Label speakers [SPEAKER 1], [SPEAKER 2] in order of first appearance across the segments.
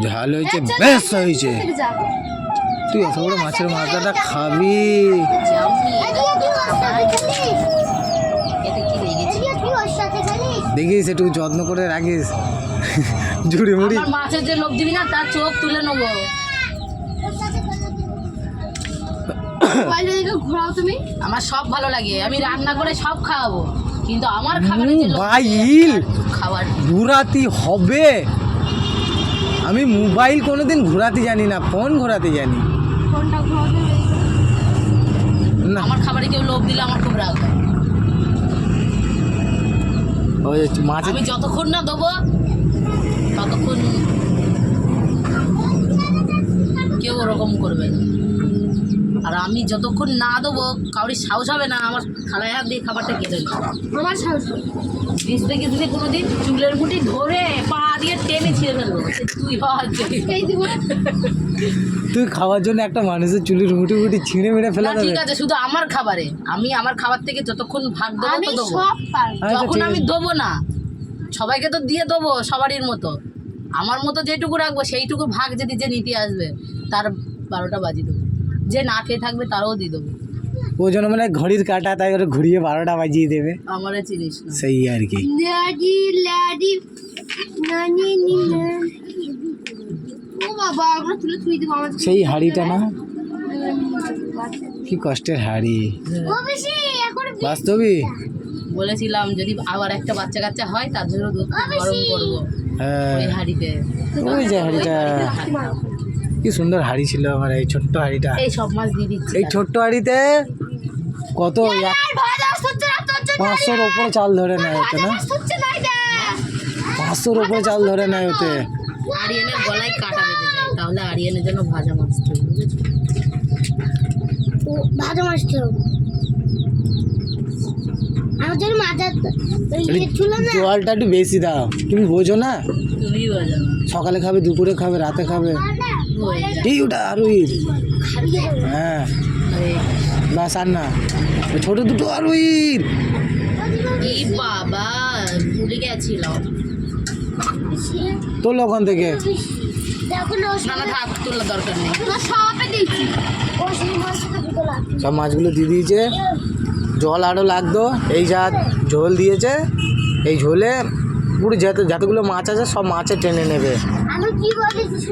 [SPEAKER 1] ঝাল হয়েছে, বেশ হয়েছে। তুই এত বড় মাছের মাথাটা খাবি? দেখিস একটু যত্ন করে রাখিস, ঝুড়ি মুড়ি।
[SPEAKER 2] মাছের যে লোক দিবি না তার চোখ তুলে নেবো। আমার সব ভালো লাগে, আমি রান্না করে সব খাওয়াবো, কিন্তু আমার
[SPEAKER 1] মোবাইল ঘুরাতে হবে। আমি মোবাইল কোনোদিন ঘুরাতে জানি না, ফোন ঘোরাতে জানি।
[SPEAKER 2] আমার খাবারে কেউ লোভ দিলে আমার খুব রাগ হয়। আমি যতক্ষণ না দেবো ততক্ষণ কেউ ওরকম করবে না, আর আমি যতক্ষণ না দেবো কাউরি সাহস হবে না আমার থালায় হাত দিয়ে খাবারটা কেটে নেবে। আমার সাহস দিতে গেছিলে কোনোদিন চুলের মুঠি ধরে পা দিয়ে টেনে ছিঁড়ে ফেলবো।
[SPEAKER 1] তুই খাওয়ার জন্য একটা মানুষের চুলের মুঠি মুঠি ছিঁড়ে মেরে ফেলা?
[SPEAKER 2] ঠিক আছে, শুধু আমার খাবারে আমি আমার খাবার থেকে যতক্ষণ ভাগ দেবো তো দেবো, যখন আমি দেবো না সবাইকে তো দিয়ে দেবো সবারই মতো, আমার মতো যেটুকু রাখবো সেইটুকু ভাগ যদি যে নিতে আসবে তার 12টা বাজিয়ে দেবো, যে না খেয়ে থাকবে তারও দিয়ে দেবো।
[SPEAKER 1] ও জন্য মানে ঘড়ির কাটা, তাই ওরা ঘুরিয়ে 12টা বাজিয়ে দেবে।
[SPEAKER 2] আমারে চিনিস না
[SPEAKER 1] সেই আর কি। সেই হাড়িটা না, কি কষ্টের হাড়ি বাস্তবই।
[SPEAKER 2] বলেছিলাম যদি আবার একটা বাচ্চা কাচ্চা হয় তার জন্য দুধ গরম করবো ওই হাঁড়িতে।
[SPEAKER 1] ওই যে হাড়িটা কি সুন্দর হাড়ি ছিল আমার, এই ছোট্ট হাড়িটা।
[SPEAKER 2] এই সব মাছ দিয়ে দিচ্ছি
[SPEAKER 1] এই ছোট্ট হাড়িতে কত 500-র উপরে চাল ধরে নেয় ওতে না, 500-র উপরে চাল ধরে নেয় ওতে।
[SPEAKER 2] আরিয়ানের গলায় কাটা বেঁধে যায়, তাহলে আরিয়ানের জন্য ভাজা মাছ বুঝেছো?
[SPEAKER 3] ভাজা মাছ
[SPEAKER 1] জলটা একটু বেশি দাও, তুমি বোঝো না?
[SPEAKER 2] তুমি বোঝো না,
[SPEAKER 1] সকালে খাবে, দুপুরে খাবে, রাতে খাবে। এই ওটা আরুই, হ্যাঁ বাস আর না, ছোট দুটো আরুইর।
[SPEAKER 2] এই বাবা ভুলে গেছিলাম।
[SPEAKER 1] তোল ওখান থেকে,
[SPEAKER 2] না না থাক, তোলার দরকার নেই।
[SPEAKER 1] সব মাছগুলো দিয়ে দিয়েছে, জল আরও লাগতো। এই যা ঝোল দিয়েছে, এই ঝোলে পুরো যতগুলো মাছ আছে সব মাছে টেনে নেবে।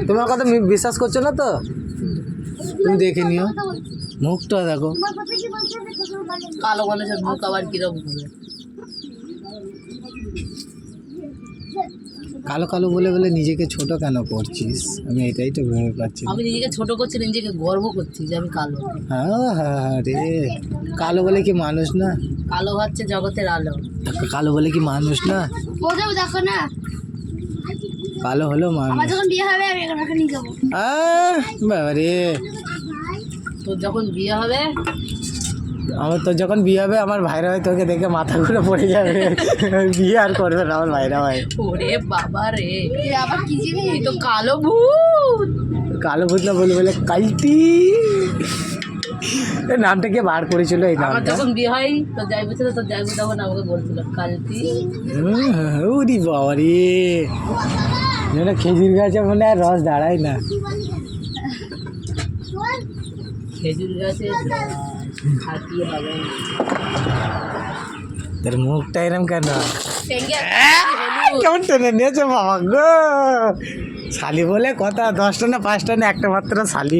[SPEAKER 1] তোমার কথা বিশ্বাস করছো না তো? তুমি দেখে নিও, মুখটা দেখো।
[SPEAKER 2] কালো মানুষের মুখ আবার কিরকম হবে?
[SPEAKER 1] কালো কালো বলে বলে নিজেকে ছোট কেন করছিস? আমি এটাই তো ভেবে পাচ্ছি।
[SPEAKER 2] আমি নিজেকে ছোট করছি না, নিজেকে গর্ব করছি যে আমি কালো।
[SPEAKER 1] হ্যাঁ রে, কালো বলে কি মানুষ না?
[SPEAKER 2] কালো হচ্ছে জগতের আলো।
[SPEAKER 1] কালো বলে কি মানুষ না?
[SPEAKER 3] দেখো না,
[SPEAKER 1] কালো হলো মানুষ।
[SPEAKER 3] যখন বিয়ে হবে আমি ওখানে নিয়ে যাবো।
[SPEAKER 1] বাবা রে,
[SPEAKER 2] তোর যখন বিয়ে হবে,
[SPEAKER 1] তোর যখন বিয়ে হবে আমার ভাইরা হয় তোকে দেখে মাথা ঘুরে পড়ে যাবে, বিয়ে আর করবে না আমার ভাইরা ভাই।
[SPEAKER 2] ওরে বাবা রে, আবার কি জিনিস? তো কালো ভূত।
[SPEAKER 1] কালো ভূত না বলে বলে কালটি, নামটা কে বার করেছিল এই নামটা?
[SPEAKER 2] আমার যখন বিয়ে হয় তো যাই বলছিল, তো যাই তখন আমাকে বলছিল কালটি।
[SPEAKER 1] ওরে বাবা রে, যেন খেজুর গাছে মনে আর রস দাঁড়ায় না।
[SPEAKER 2] খেজুর গাছে খাটিয়ে হবে না।
[SPEAKER 1] তোর মুখটা এরম কেন? কেমন টেনে নিয়েছে বাবা গো, শালি বলে কথা, 10টা না 5টা না একটা মাত্র শালি।